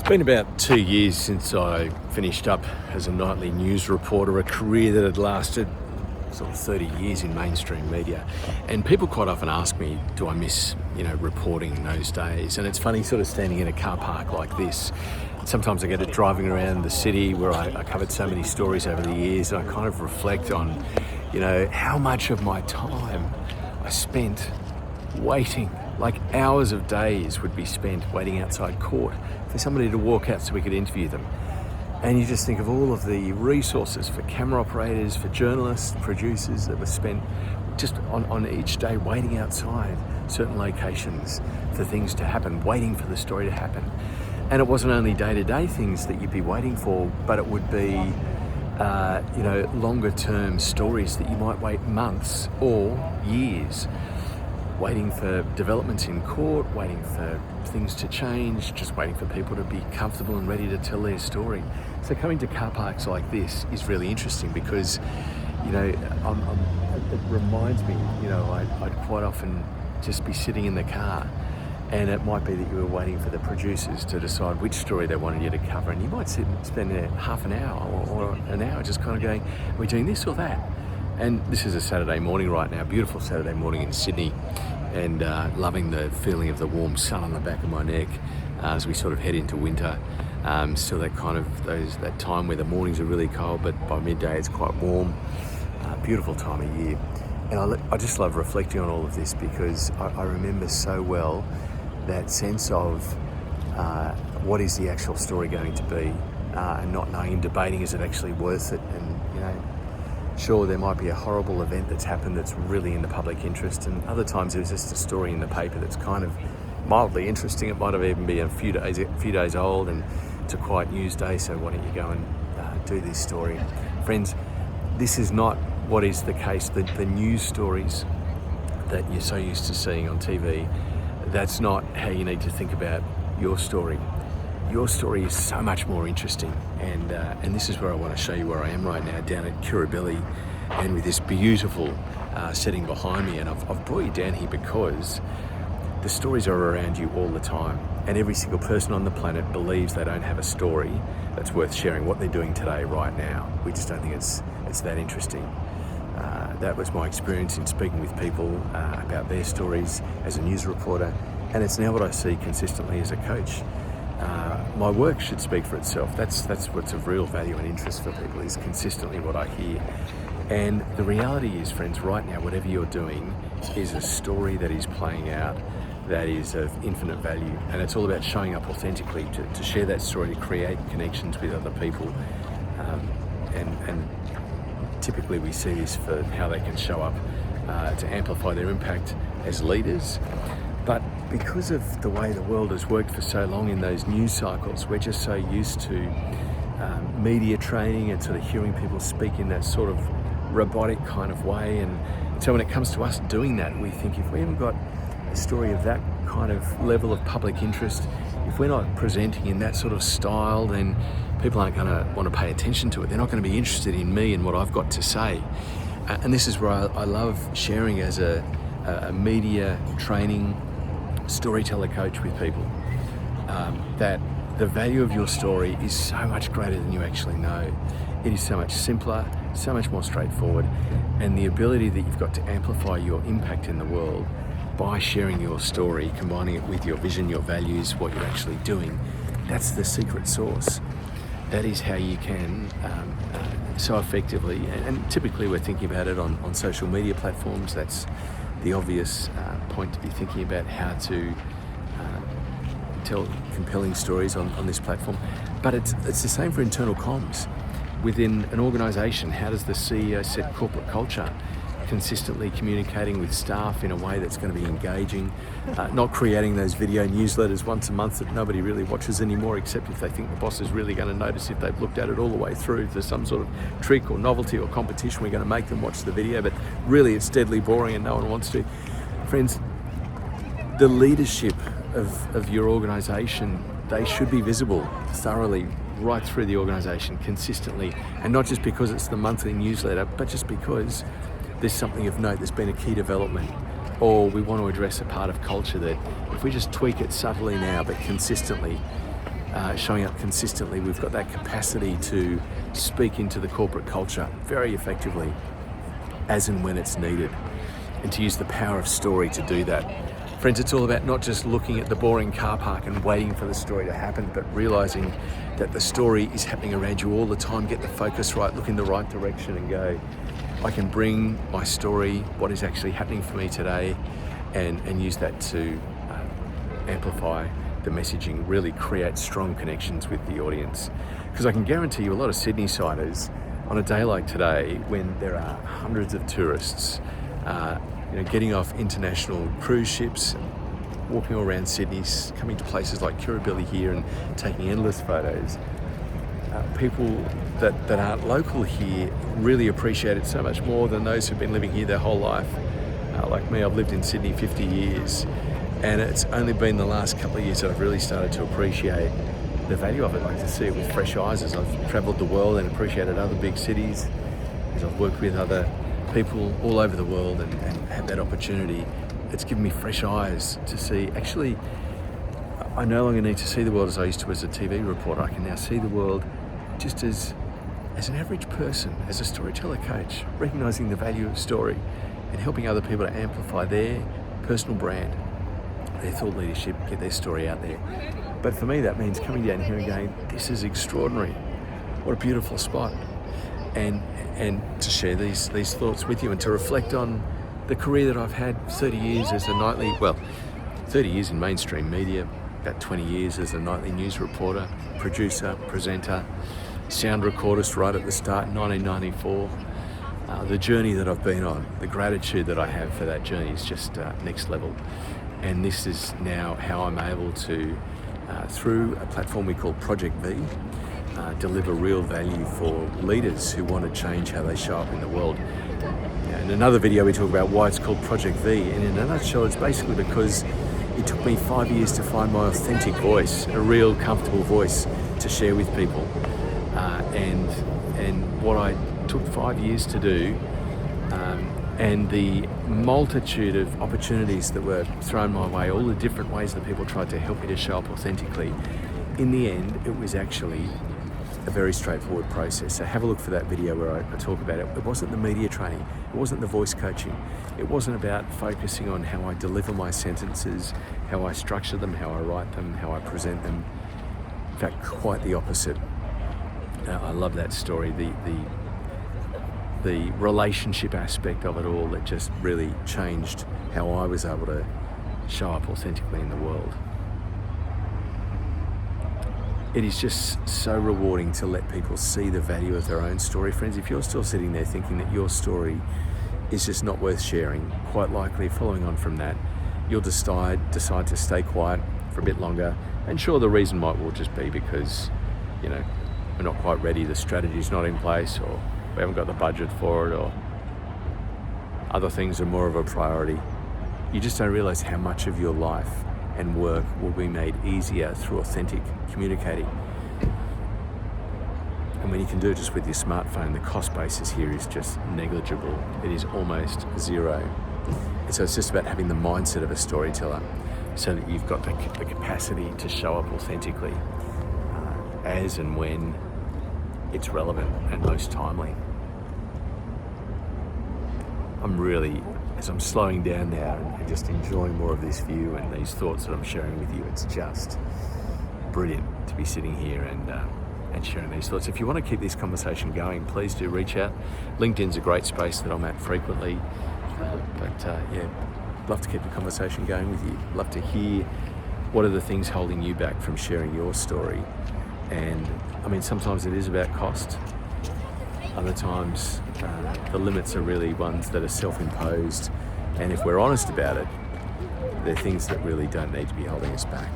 Been about 2 years since I finished up as a nightly news reporter, a career that had lasted sort of 30 years in mainstream media. And people quite often ask me, do I miss, reporting in those days? And it's funny sort of standing in a car park like this. Sometimes I get it driving around the city where I covered so many stories over the years, and I kind of reflect on, how much of my time I spent waiting. Like hours of days would be spent waiting outside court for somebody to walk out so we could interview them. And you just think of all of the resources for camera operators, for journalists, producers that were spent just on each day waiting outside certain locations for things to happen, waiting for the story to happen. And it wasn't only day-to-day things that you'd be waiting for, but it would be longer term stories that you might wait months or years, waiting for developments in court, waiting for things to change, just waiting for people to be comfortable and ready to tell their story. So coming to car parks like this is really interesting because, it reminds me, I'd quite often just be sitting in the car, and it might be that you were waiting for the producers to decide which story they wanted you to cover, and you might sit and spend half an hour or an hour just kind of going, are we doing this or that? And this is a Saturday morning right now, beautiful Saturday morning in Sydney, and loving the feeling of the warm sun on the back of my neck as we sort of head into winter. Still that time where the mornings are really cold, but by midday it's quite warm. Beautiful time of year. And I just love reflecting on all of this because I remember so well that sense of what is the actual story going to be, and not knowing and debating, is it actually worth it? And sure, there might be a horrible event that's happened that's really in the public interest, and other times there's just a story in the paper that's kind of mildly interesting. It might have even been a few days old, and it's a quiet news day, so why don't you go and do this story? Friends, this is not what is the case. The news stories that you're so used to seeing on TV, that's not how you need to think about your story. Your story is so much more interesting, and this is where I want to show you where I am right now, down at Kirribilli, and with this beautiful setting behind me. And I've brought you down here because the stories are around you all the time, and every single person on the planet believes they don't have a story that's worth sharing. What they're doing today, right now, we just don't think it's that interesting. That was my experience in speaking with people about their stories as a news reporter, and it's now what I see consistently as a coach. My work should speak for itself. That's what's of real value and interest for people, is consistently what I hear. And the reality is, friends, right now, whatever you're doing is a story that is playing out that is of infinite value. And it's all about showing up authentically to share that story, to create connections with other people. And typically we see this for how they can show up to amplify their impact as leaders. But because of the way the world has worked for so long in those news cycles, we're just so used to media training and sort of hearing people speak in that sort of robotic kind of way. And so when it comes to us doing that, we think if we haven't got a story of that kind of level of public interest, if we're not presenting in that sort of style, then people aren't going to want to pay attention to it. They're not going to be interested in me and what I've got to say. And this is where I love sharing as a media training storyteller coach with people, that the value of your story is so much greater than you actually know. It is so much simpler, so much more straightforward, and the ability that you've got to amplify your impact in the world by sharing your story, combining it with your vision, your values, what you're actually doing, that's the secret sauce. That is how you can so effectively, and typically we're thinking about it on social media platforms. That's the obvious point to be thinking about, how to tell compelling stories on this platform. But it's the same for internal comms. Within an organisation, how does the CEO set corporate culture? Consistently communicating with staff in a way that's going to be engaging, not creating those video newsletters once a month that nobody really watches anymore, except if they think the boss is really going to notice if they've looked at it all the way through. If there's some sort of trick or novelty or competition, we're going to make them watch the video, but really it's deadly boring and no one wants to. Friends, the leadership of your organisation, they should be visible thoroughly right through the organisation consistently, and not just because it's the monthly newsletter, but just because there's something of note, there's been a key development, or we want to address a part of culture that if we just tweak it subtly now but consistently, showing up consistently. We've got that capacity to speak into the corporate culture very effectively as and when it's needed, and to use the power of story to do that. Friends, it's all about not just looking at the boring car park and waiting for the story to happen, but realizing that the story is happening around you all the time. Get the focus right, look in the right direction and go, I can bring my story, what is actually happening for me today, and use that to amplify the messaging, really create strong connections with the audience. Because I can guarantee you a lot of Sydney-siders on a day like today, when there are hundreds of tourists getting off international cruise ships, walking all around Sydney, coming to places like Kirribilli here and taking endless photos. People that aren't local here really appreciate it so much more than those who've been living here their whole life. Like me, I've lived in Sydney 50 years, and it's only been the last couple of years that I've really started to appreciate the value of it, like to see it with fresh eyes as I've travelled the world and appreciated other big cities, as I've worked with other people all over the world and had that opportunity. It's given me fresh eyes to see, actually, I no longer need to see the world as I used to as a TV reporter. I can now see the world just as an average person, as a storyteller coach, recognising the value of story and helping other people to amplify their personal brand, their thought leadership, get their story out there. But for me, that means coming down here and going, this is extraordinary. What a beautiful spot. And to share these thoughts with you and to reflect on the career that I've had, 30 years as a 30 years in mainstream media, about 20 years as a nightly news reporter, producer, presenter, sound recordist right at the start, 1994. The journey that I've been on, the gratitude that I have for that journey is just next level. And this is now how I'm able to, through a platform we call Project V, deliver real value for leaders who want to change how they show up in the world. In another video we talk about why it's called Project V, and in a nutshell it's basically because it took me 5 years to find my authentic voice, a real comfortable voice to share with people. And what I took 5 years to do, and the multitude of opportunities that were thrown my way, all the different ways that people tried to help me to show up authentically, in the end it was actually a very straightforward process. So have a look for that video where I talk about it. It wasn't the media training, it wasn't the voice coaching, it wasn't about focusing on how I deliver my sentences, how I structure them, how I write them, how I present them. In fact, quite the opposite. I love that story, the relationship aspect of it all that just really changed how I was able to show up authentically in the world. It is just so rewarding to let people see the value of their own story. Friends, if you're still sitting there thinking that your story is just not worth sharing, quite likely following on from that, you'll decide to stay quiet for a bit longer. And sure, the reason might well just be because, we're not quite ready, the strategy's not in place, or we haven't got the budget for it, or other things are more of a priority. You just don't realize how much of your life and work will be made easier through authentic communicating. And when you can do it just with your smartphone, the cost basis here is just negligible. It is almost zero. And so it's just about having the mindset of a storyteller so that you've got the capacity to show up authentically as and when it's relevant and most timely. I'm really, as I'm slowing down now and just enjoying more of this view and these thoughts that I'm sharing with you, it's just brilliant to be sitting here and sharing these thoughts. If you want to keep this conversation going, please do reach out. LinkedIn's a great space that I'm at frequently. Love to keep the conversation going with you. Love to hear what are the things holding you back from sharing your story. And sometimes it is about cost. Other times the limits are really ones that are self-imposed. And if we're honest about it, they're things that really don't need to be holding us back.